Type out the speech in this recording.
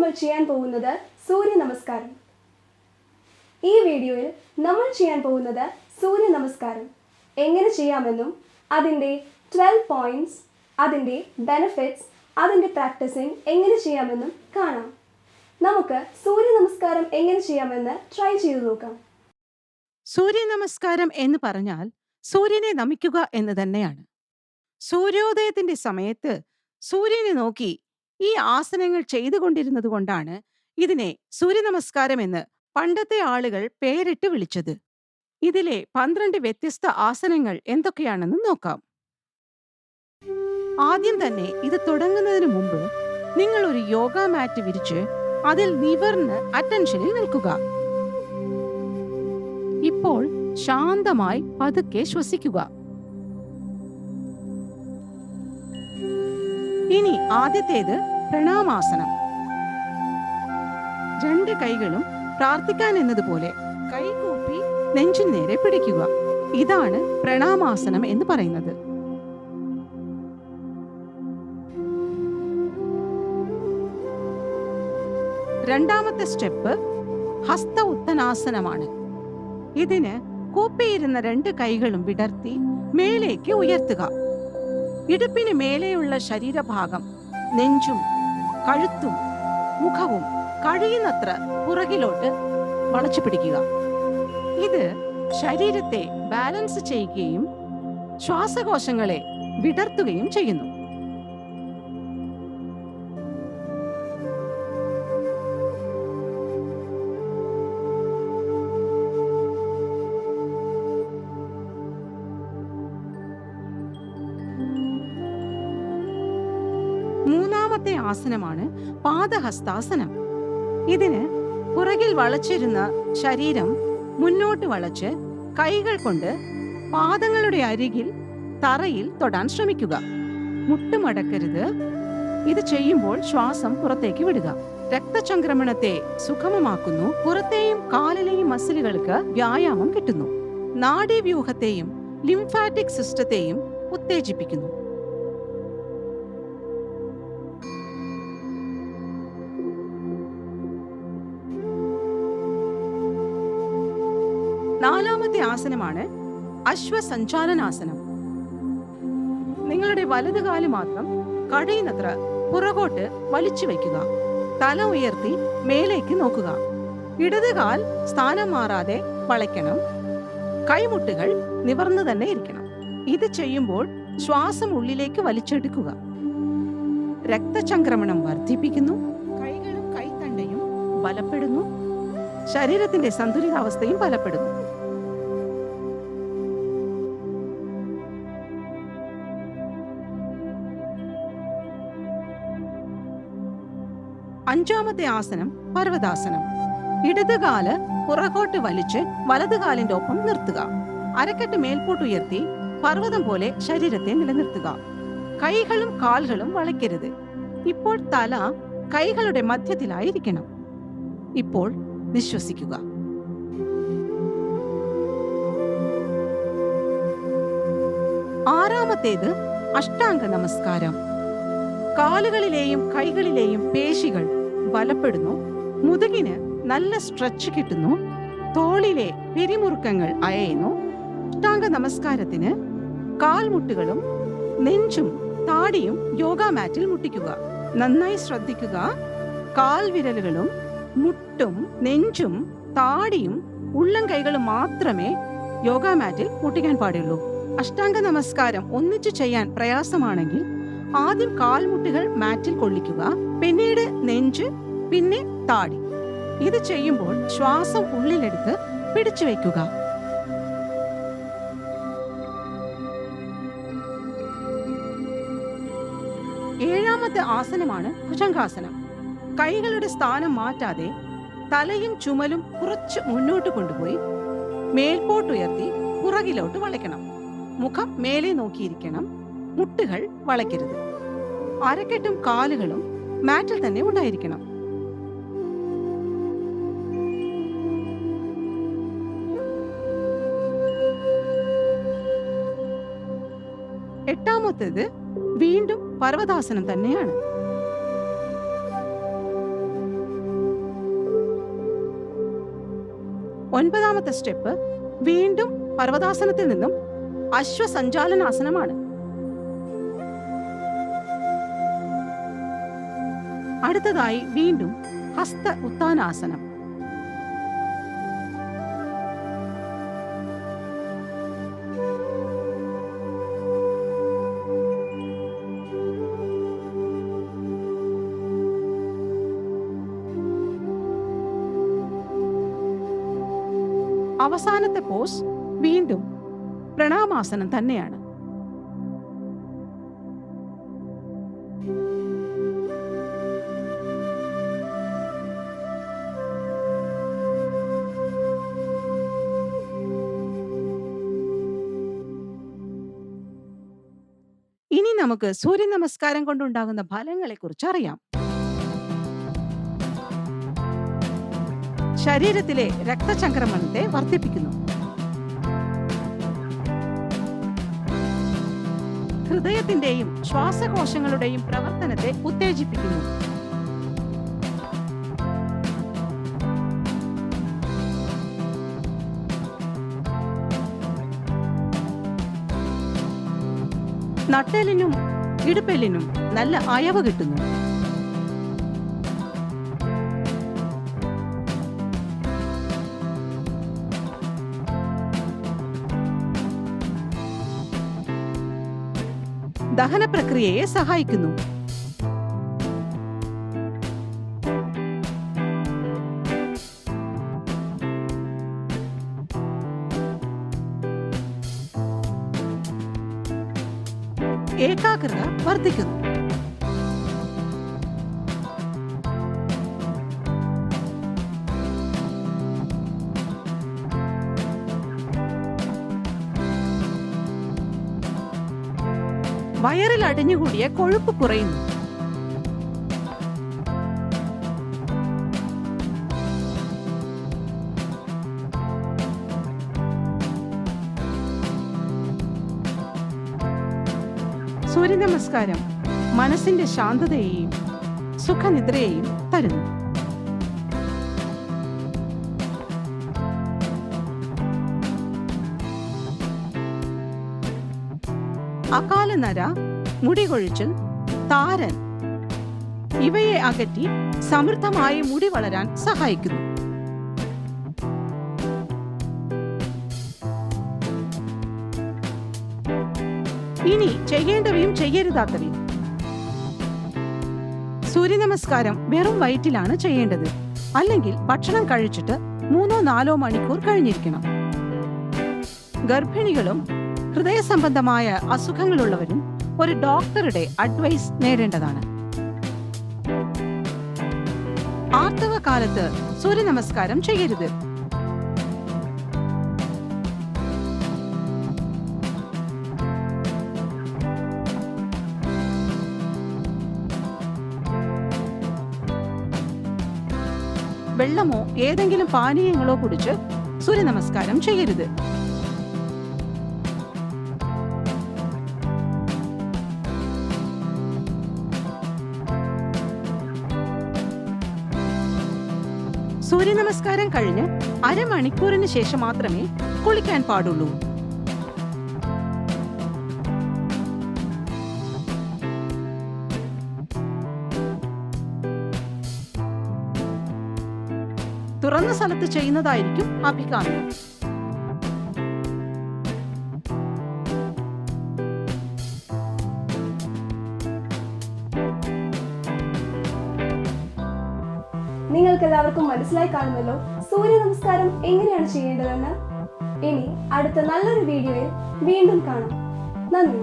നമ്മൾ ചെയ്യാൻ പോകുന്നത് സൂര്യ നമസ്കാരം. ഈ വീഡിയോയിൽ നമ്മൾ ചെയ്യാൻ പോകുന്നത് സൂര്യ നമസ്കാരം എങ്ങനെ ചെയ്യാമെന്നും അതിൻ്റെ 12 പോയിന്റ്സ്, അതിൻ്റെ ബെനിഫിറ്റ്സ്, അതിൻ്റെ പ്രാക്ടീസിങ് എങ്ങനെ ചെയ്യാമെന്നും കാണാം. നമുക്ക് സൂര്യ നമസ്കാരം എങ്ങനെ ചെയ്യാമെന്ന് ട്രൈ ചെയ്തു നോക്കാം. സൂര്യ നമസ്കാരം എന്ന് പറഞ്ഞാൽ സൂര്യനെ നമിക്കുക എന്ന് തന്നെയാണ്. സൂര്യോദയത്തിന്റെ സമയത്ത് സൂര്യനെ നോക്കി ഈ ആസനങ്ങൾ ചെയ്തുകൊണ്ടിരുന്നത് കൊണ്ടാണ് ഇതിനെ സൂര്യ നമസ്കാരം എന്ന് പണ്ടത്തെ ആളുകൾ പേരിട്ട് വിളിച്ചത്. ഇതിലെ 12 വ്യത്യസ്ത ആസനങ്ങൾ എന്തൊക്കെയാണെന്ന് നോക്കാം. ആദ്യം തന്നെ ഇത് തുടങ്ങുന്നതിന് മുമ്പ് നിങ്ങൾ ഒരു യോഗ മാറ്റ് വിരിച്ച് അതിൽ നിവർന്ന് അറ്റൻഷനിൽ നിൽക്കുക. ഇപ്പോൾ ശാന്തമായി പതുക്കെ ശ്വസിക്കുക. ഇനി ആദ്യത്തേത് പ്രണാമാസനം. 2 കൈകളും പ്രാർത്ഥിക്കാൻ എന്നതുപോലെ കൈകൂപ്പി നെഞ്ചിന് നേരെ പിടിക്കുക. ഇതാണ് പ്രണാമാസനം എന്ന് പറയുന്നത്. രണ്ടാമത്തെ സ്റ്റെപ്പ് ഹസ്ത ഉത്തനാസനമാണ്. ഇതിന് കൂപ്പിയിരുന്ന 2 കൈകളും വിടർത്തി മേലേക്ക് ഉയർത്തുക. ഇടുപ്പിന് മേലെയുള്ള ശരീരഭാഗം, നെഞ്ചും കഴുത്തും മുഖവും കഴിയുന്നത്ര പുറകിലോട്ട് വളച്ചു പിടിക്കുക. ഇത് ശരീരത്തെ ബാലൻസ് ചെയ്യുകയും ശ്വാസകോശങ്ങളെ വിടർത്തുകയും ചെയ്യുന്നു. മൂന്നാമത്തെ ആസനമാണ് പാദഹസ്താസനം. ഇതിന് പുറകിൽ വളച്ചിരുന്ന ശരീരം മുന്നോട്ട് വളച്ച് കൈകൾ കൊണ്ട് പാദങ്ങളുടെ അരികിൽ തറയിൽ തൊടാൻ ശ്രമിക്കുക. മുട്ടുമടക്കരുത്. ഇത് ചെയ്യുമ്പോൾ ശ്വാസം പുറത്തേക്ക് വിടുക. രക്തചംക്രമണത്തെ സുഗമമാക്കുന്നു. പുറത്തെയും കാലിലെയും മസിലുകൾക്ക് വ്യായാമം കിട്ടുന്നു. നാഡീവ്യൂഹത്തെയും ലിംഫാറ്റിക് സിസ്റ്റത്തെയും ഉത്തേജിപ്പിക്കുന്നു. നാലാമത്തെ ആസനമാണ് അശ്വസഞ്ചാലനാസനം. നിങ്ങളുടെ വലതുകാല് മാത്രം കഴിയുന്നത്ര പുറകോട്ട് വലിച്ചു വയ്ക്കുക. തല ഉയർത്തി മേലേക്ക് നോക്കുക. ഇടതുകാൽ സ്ഥാനം മാറാതെ വളയ്ക്കണം. കൈമുട്ടുകൾ നിവർന്നു തന്നെ ഇരിക്കണം. ഇത് ചെയ്യുമ്പോൾ ശ്വാസം ഉള്ളിലേക്ക് വലിച്ചെടുക്കുക. രക്തചംക്രമണം വർദ്ധിപ്പിക്കുന്നു. കൈകളും കൈത്തണ്ടയും ബലപ്പെടുന്നു. ശരീരത്തിന്റെ സന്തുലിതാവസ്ഥയും ബലപ്പെടുന്നു. അഞ്ചാമത്തെ ആസനം പർവ്വതാസനം. ഇടതുകാല് പുറകോട്ട് വലിച്ച് വലതുകാലിന്റെ ഒപ്പം നിർത്തുക. അരക്കെട്ട് മേൽപോട്ടുയർത്തി പർവ്വതം പോലെ ശരീരത്തെ നിലനിർത്തുക. കൈകളും കാലുകളും വളയ്ക്കരുത്. ഇപ്പോൾ തല കൈകളുടെ മധ്യത്തിലായിരിക്കണം. ഇപ്പോൾ നിശ്വസിക്കുക. ആറാമത്തേത് അഷ്ടാംഗ നമസ്കാരം. കാലുകളിലെയും കൈകളിലെയും പേശികൾ ബലപ്പെടുന്നു. മുതുകിന് നല്ല സ്ട്രെച്ച് കിട്ടുന്നു. തോളിലെ പിരിമുറുക്കങ്ങൾ അയയുന്നു. അഷ്ടാംഗ നമസ്കാരത്തിന് കാൽമുട്ടുകളും നെഞ്ചും താടിയും യോഗ മാറ്റിൽ മുട്ടിക്കുക. നന്നായി ശ്രദ്ധിക്കുക. കാൽവിരലുകളും മുട്ടും നെഞ്ചും താടിയും ഉള്ളം കൈകളും മാത്രമേ യോഗ മാറ്റിൽ മുട്ടിക്കാൻ പാടുള്ളൂ. അഷ്ടാംഗ നമസ്കാരം ഒന്നിച്ചു ചെയ്യാൻ പ്രയാസമാണെങ്കിൽ ആദ്യം കാൽമുട്ടുകൾ മാറ്റിൽ കൊള്ളിക്കുക. പിന്നീട് നെഞ്ച്, പിന്നെ താടി. ഇത് ചെയ്യുമ്പോൾ ശ്വാസം ഉള്ളിലെടുത്ത് പിടിച്ചു വയ്ക്കുക. ഏഴാമത്തെ ആസനമാണ് ഭുജംഗാസനം. കൈകളുടെ സ്ഥാനം മാറ്റാതെ തലയും ചുമലും കുറച്ച് മുന്നോട്ട് കൊണ്ടുപോയി മേൽപോട്ടുയർത്തി പുറകിലോട്ട് വളയ്ക്കണം. മുഖം മേലെ നോക്കിയിരിക്കണം. മുട്ടുകൾ വളയ്ക്കരുത്. അരക്കെട്ടും കാലുകളും മാറ്റിൽ തന്നെ ഉണ്ടായിരിക്കണം. എട്ടാമത്തേത് വീണ്ടും പർവ്വതാസനം തന്നെയാണ്. 9ാമത്തെ സ്റ്റെപ്പ് വീണ്ടും പർവ്വതാസനത്തിൽ നിന്നും അശ്വസഞ്ചാലനാസനമാണ്. അടുത്തതായി വീണ്ടും ഹസ്ത ഉത്ഥാനാസനം. അവസാനത്തെ പോസ് വീണ്ടും പ്രണാമാസനം തന്നെയാണ്. ഇനി നമുക്ക് സൂര്യ നമസ്കാരം കൊണ്ടുണ്ടാകുന്ന ഫലങ്ങളെ കുറിച്ച് അറിയാം. ശരീരത്തിലെ രക്തചംക്രമണത്തെ വർദ്ധിപ്പിക്കുന്നു. ഹൃദയത്തിന്റെയും ശ്വാസകോശങ്ങളുടെയും പ്രവർത്തനത്തെ ഉത്തേജിപ്പിക്കുന്നു. നട്ടെല്ലിനും ഇടുപ്പെല്ലിനും നല്ല അയവ് കിട്ടുന്നു. ദഹന പ്രക്രിയയെ സഹായിക്കുന്നു. ഏകാഗ്രത വർദ്ധിക്കുന്നു. വയറിൽ അടിഞ്ഞുകൂടിയ കൊഴുപ്പ് കുറയുന്നു. സൂര്യനമസ്കാരം മനസ്സിന്റെ ശാന്തതയെയും സുഖനിദ്രയെയും തരുന്നു. അകാലനര, മുടികൊഴിച്ചിൽ, താരൻ ഇവയെ അകറ്റി സമൃദ്ധമായി മുടി വളരാൻ സഹായിക്കുന്നു. ഇനി ചെയ്യേണ്ടവയും ചെയ്യരുതാത്തവയും. സൂര്യനമസ്കാരം വെറും വയറ്റിലാണ് ചെയ്യേണ്ടത്. അല്ലെങ്കിൽ ഭക്ഷണം കഴിച്ചിട്ട് 3-4 മണിക്കൂർ കഴിഞ്ഞിരിക്കണം. ഗർഭിണികളും ഹൃദയ സംബന്ധമായ അസുഖങ്ങളുള്ളവരും ഒരു ഡോക്ടറുടെ അഡ്വൈസ് നേടേണ്ടതാണ്. ആർത്തവ കാലത്ത് സൂര്യനമസ്കാരം ചെയ്യരുത്. വെള്ളമോ ഏതെങ്കിലും പാനീയങ്ങളോ കുടിച്ച് സൂര്യനമസ്കാരം ചെയ്യരുത്. സൂര്യനമസ്കാരം കഴിഞ്ഞ് അരമണിക്കൂറിന് ശേഷം മാത്രമേ കുളിക്കാൻ പാടുള്ളൂ. തുറന്ന സ്ഥലത്ത് ചെയ്യുന്നതായിരിക്കും അഭികാമ്യം. നിങ്ങൾക്കെല്ലാവർക്കും മനസ്സിലായി കാണുമല്ലോ സൂര്യ നമസ്കാരം എങ്ങനെയാണ് ചെയ്യേണ്ടതെന്ന്. ഇനി അടുത്ത നല്ലൊരു വീഡിയോയിൽ വീണ്ടും കാണാം. നന്ദി.